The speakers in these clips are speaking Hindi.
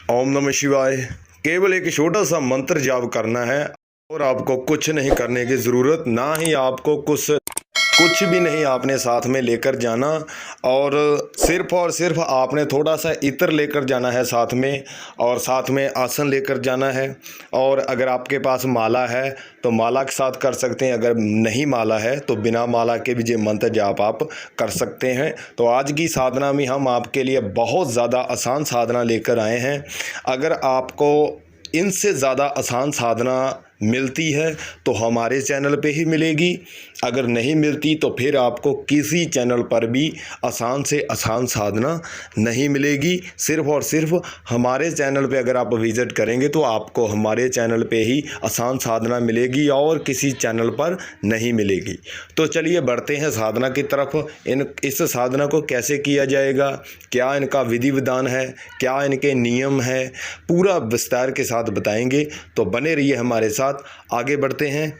ओम नमः शिवाय। केवल एक छोटा सा मंत्र जाप करना है और आपको कुछ नहीं करने की ज़रूरत, ना ही आपको कुछ भी नहीं आपने साथ में लेकर जाना। और सिर्फ आपने थोड़ा सा इत्र लेकर जाना है साथ में, और साथ में आसन लेकर जाना है। और अगर आपके पास माला है तो माला के साथ कर सकते हैं, अगर नहीं माला है तो बिना माला के भी ये मंत्र जाप आप कर सकते हैं। तो आज की साधना में हम आपके लिए बहुत ज़्यादा आसान साधना लेकर आए हैं। अगर आपको इनसे ज़्यादा आसान साधना मिलती है तो हमारे चैनल पे ही मिलेगी, अगर नहीं मिलती तो फिर आपको किसी चैनल पर भी आसान से आसान साधना नहीं मिलेगी। सिर्फ़ और सिर्फ हमारे चैनल पे अगर आप विज़िट करेंगे तो आपको हमारे चैनल पे ही आसान साधना मिलेगी और किसी चैनल पर नहीं मिलेगी। तो चलिए बढ़ते हैं साधना की तरफ। इस साधना को कैसे किया जाएगा, क्या इनका विधि विधान है, क्या इनके नियम है, पूरा विस्तार के साथ बताएंगे। तो बने रहिए हमारे साथ। आगे बढ़ते हैं।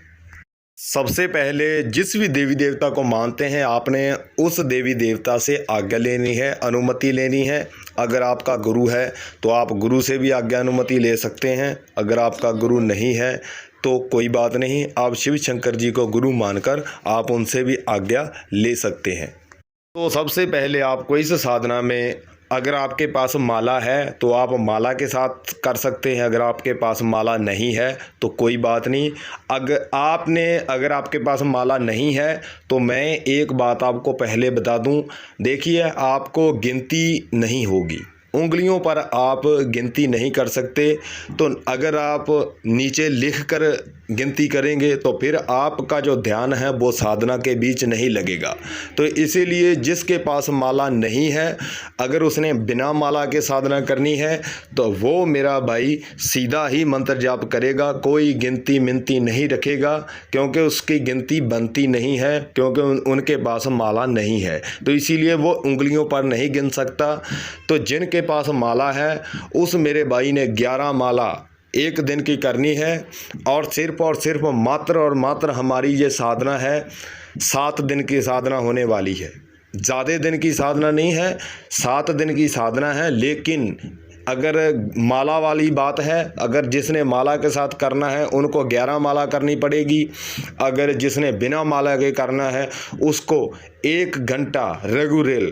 सबसे पहले जिस भी देवी देवता को मानते हैं आपने उस देवी देवता से आज्ञा लेनी है, अनुमति लेनी है। अगर आपका गुरु है तो आप गुरु से भी आज्ञा अनुमति ले सकते हैं। अगर आपका गुरु नहीं है तो कोई बात नहीं, आप शिव शंकर जी को गुरु मानकर आप उनसे भी आज्ञा ले सकते हैं। तो सबसे पहले आपको इस साधना में, अगर आपके पास माला है तो आप माला के साथ कर सकते हैं, अगर आपके पास माला नहीं है तो कोई बात नहीं। अगर आपके पास माला नहीं है तो मैं एक बात आपको पहले बता दूं, देखिए आपको गिनती नहीं होगी, उंगलियों पर आप गिनती नहीं कर सकते। तो अगर आप नीचे लिख कर गिनती करेंगे तो फिर आपका जो ध्यान है वो साधना के बीच नहीं लगेगा। तो इसीलिए जिसके पास माला नहीं है, अगर उसने बिना माला के साधना करनी है तो वो मेरा भाई सीधा ही मंत्र जाप करेगा, कोई गिनती मिनती नहीं रखेगा, क्योंकि उसकी गिनती बनती नहीं है, क्योंकि उनके पास माला नहीं है। तो इसीलिए वो उंगलियों पर नहीं गिन सकता। तो जिनके पास माला है उस मेरे भाई ने 11 माला एक दिन की करनी है। और सिर्फ मात्र और मात्र हमारी ये साधना है 7 दिन की साधना होने वाली है, ज़्यादा दिन की साधना नहीं है, 7 दिन की साधना है। लेकिन अगर माला वाली बात है, अगर जिसने माला के साथ करना है उनको 11 माला करनी पड़ेगी। अगर जिसने बिना माला के करना है उसको 1 घंटा रेगुलर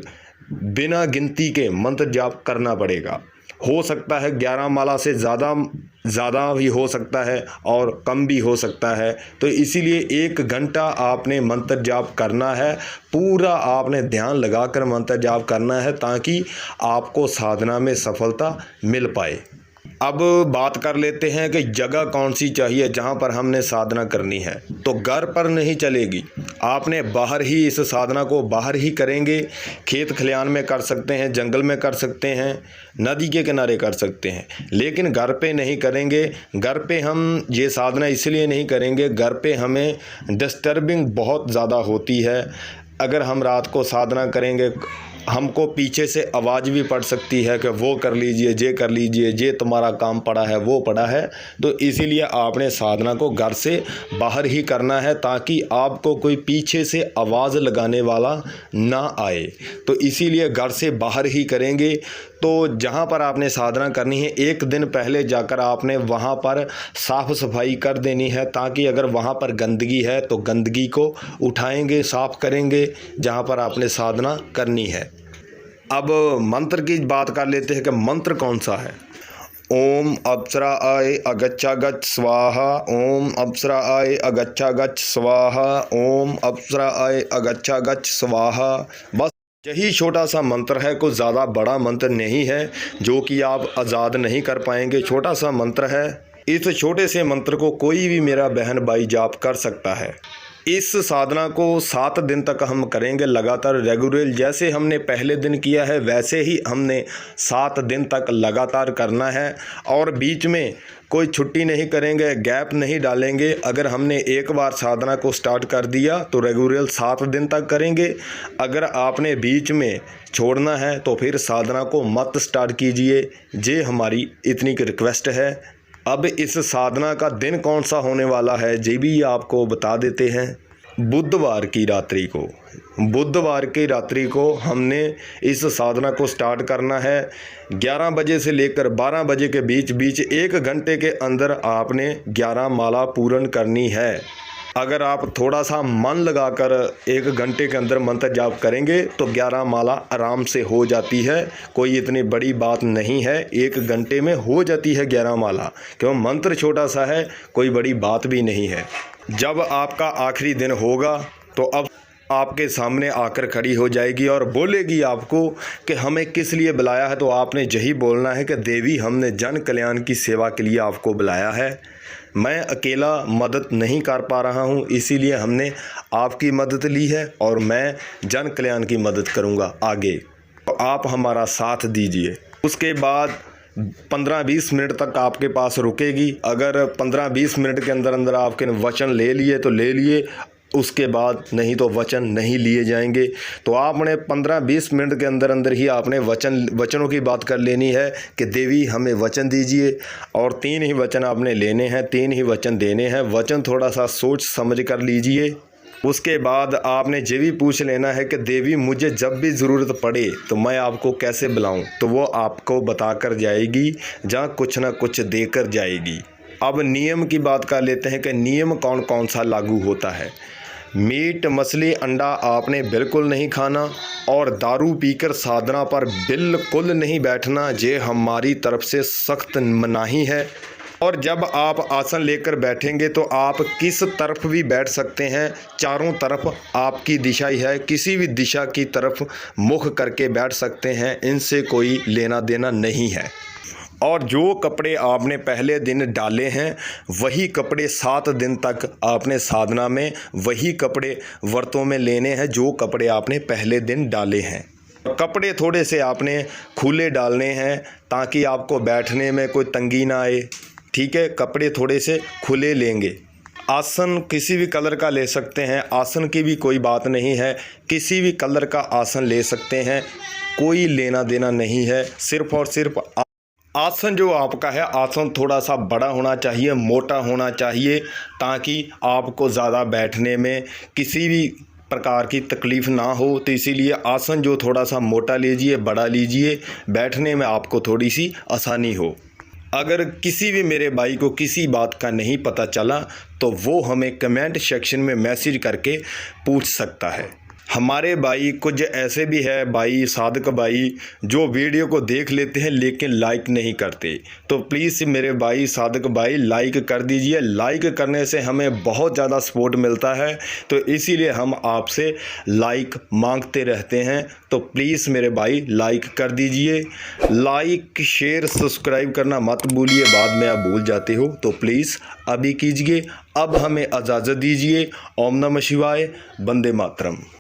बिना गिनती के मंत्र जाप करना पड़ेगा। हो सकता है 11 माला से ज़्यादा भी हो सकता है और कम भी हो सकता है। तो इसीलिए 1 घंटा आपने मंत्र जाप करना है, पूरा आपने ध्यान लगाकर मंत्र जाप करना है ताकि आपको साधना में सफलता मिल पाए। अब बात कर लेते हैं कि जगह कौन सी चाहिए जहाँ पर हमने साधना करनी है। तो घर पर नहीं चलेगी, आपने बाहर ही इस साधना को बाहर ही करेंगे। खेत खलियान में कर सकते हैं, जंगल में कर सकते हैं, नदी के किनारे कर सकते हैं, लेकिन घर पे नहीं करेंगे। घर पे हम ये साधना इसलिए नहीं करेंगे, घर पे हमें डिस्टर्बिंग बहुत ज़्यादा होती है। अगर हम रात को साधना करेंगे हमको पीछे से आवाज़ भी पड़ सकती है कि वो कर लीजिए, ये कर लीजिए, ये तुम्हारा काम पड़ा है, वो पड़ा है। तो इसीलिए आपने साधना को घर से बाहर ही करना है ताकि आपको कोई पीछे से आवाज़ लगाने वाला ना आए। तो इसीलिए घर से बाहर ही करेंगे। तो जहाँ पर आपने साधना करनी है 1 दिन पहले जाकर आपने वहाँ पर साफ़ सफाई कर देनी है, ताकि अगर वहाँ पर गंदगी है तो गंदगी को उठाएंगे, साफ़ करेंगे जहाँ पर आपने साधना करनी है। अब मंत्र की बात कर लेते हैं कि मंत्र कौन सा है। ओम अप्सराय अगच्छागच्छ स्वाहा, ओम अप्सराय अगच्छागच्छ स्वाहा, ओम अप्सराय अगच्छागच्छ स्वाहा। बस यही छोटा सा मंत्र है, कुछ ज़्यादा बड़ा मंत्र नहीं है जो कि आप आज़ाद नहीं कर पाएंगे। छोटा सा मंत्र है, इस छोटे से मंत्र को कोई भी मेरा बहन भाई जाप कर सकता है। इस साधना को 7 दिन तक हम करेंगे लगातार रेगुलर। जैसे हमने पहले दिन किया है वैसे ही हमने 7 दिन तक लगातार करना है, और बीच में कोई छुट्टी नहीं करेंगे, गैप नहीं डालेंगे। अगर हमने एक बार साधना को स्टार्ट कर दिया तो रेगुलर 7 दिन तक करेंगे। अगर आपने बीच में छोड़ना है तो फिर साधना को मत स्टार्ट कीजिए, ये हमारी इतनी रिक्वेस्ट है। अब इस साधना का दिन कौन सा होने वाला है ये भी आपको बता देते हैं। बुधवार की रात्रि को हमने इस साधना को स्टार्ट करना है। 11 बजे से लेकर 12 बजे के बीच 1 घंटे के अंदर आपने 11 माला पूर्ण करनी है। अगर आप थोड़ा सा मन लगाकर 1 घंटे के अंदर मंत्र जाप करेंगे तो 11 माला आराम से हो जाती है। कोई इतनी बड़ी बात नहीं है, 1 घंटे में हो जाती है 11 माला, क्यों मंत्र छोटा सा है, कोई बड़ी बात भी नहीं है। जब आपका आखिरी दिन होगा तो अब आपके सामने आकर खड़ी हो जाएगी और बोलेगी आपको कि हमें किस लिए बुलाया है। तो आपने यही बोलना है कि देवी, हमने जन कल्याण की सेवा के लिए आपको बुलाया है। मैं अकेला मदद नहीं कर पा रहा हूँ, इसीलिए हमने आपकी मदद ली है और मैं जन कल्याण की मदद करूँगा आगे, तो आप हमारा साथ दीजिए। उसके बाद 15-20 मिनट तक आपके पास रुकेगी। अगर 15-20 मिनट के अंदर अंदर आपके वचन ले लिए तो ले लिए, उसके बाद नहीं तो वचन नहीं लिए जाएंगे। तो आपने 15-20 मिनट के अंदर अंदर ही आपने वचनों की बात कर लेनी है कि देवी हमें वचन दीजिए, और 3 ही वचन आपने लेने हैं, 3 ही वचन देने हैं। वचन थोड़ा सा सोच समझ कर लीजिए। उसके बाद आपने ये भी पूछ लेना है कि देवी, मुझे जब भी ज़रूरत पड़े तो मैं आपको कैसे बुलाऊं, तो वो आपको बता कर जाएगी, जहाँ कुछ ना कुछ देकर जाएगी। अब नियम की बात कर लेते हैं कि नियम कौन कौन सा लागू होता है। मीट, मछली, अंडा आपने बिल्कुल नहीं खाना, और दारू पीकर साधना पर बिल्कुल नहीं बैठना, ये हमारी तरफ से सख्त मनाही है। और जब आप आसन लेकर बैठेंगे तो आप किस तरफ भी बैठ सकते हैं, चारों तरफ आपकी दिशा ही है, किसी भी दिशा की तरफ मुख करके बैठ सकते हैं, इनसे कोई लेना देना नहीं है। और जो कपड़े आपने पहले दिन डाले हैं वही कपड़े 7 दिन तक आपने साधना में वही कपड़े व्रतों में लेने हैं जो कपड़े आपने पहले दिन डाले हैं। कपड़े थोड़े से आपने खुले डालने हैं ताकि आपको बैठने में कोई तंगी ना आए, ठीक है। कपड़े थोड़े से खुले लेंगे। आसन किसी भी कलर का ले सकते हैं, आसन की भी कोई बात नहीं है, किसी भी कलर का आसन ले सकते हैं, कोई लेना देना नहीं है। सिर्फ और सिर्फ आसन जो आपका है, आसन थोड़ा सा बड़ा होना चाहिए, मोटा होना चाहिए, ताकि आपको ज़्यादा बैठने में किसी भी प्रकार की तकलीफ़ ना हो। तो इसीलिए आसन जो थोड़ा सा मोटा लीजिए, बड़ा लीजिए, बैठने में आपको थोड़ी सी आसानी हो। अगर किसी भी मेरे भाई को किसी बात का नहीं पता चला तो वो हमें कमेंट सेक्शन में मैसेज करके पूछ सकता है। हमारे भाई कुछ ऐसे भी है भाई, साधक भाई, जो वीडियो को देख लेते हैं लेकिन लाइक नहीं करते। तो प्लीज़ मेरे भाई साधक भाई लाइक कर दीजिए। लाइक करने से हमें बहुत ज़्यादा सपोर्ट मिलता है, तो इसीलिए हम आपसे लाइक मांगते रहते हैं। तो प्लीज़ मेरे भाई लाइक कर दीजिए। लाइक, शेयर, सब्सक्राइब करना मत भूलिए, बाद में आप भूल जाते हो, तो प्लीज़ अभी कीजिए। अब हमें इजाज़त दीजिए। ओम नमः शिवाय, वंदे मातरम।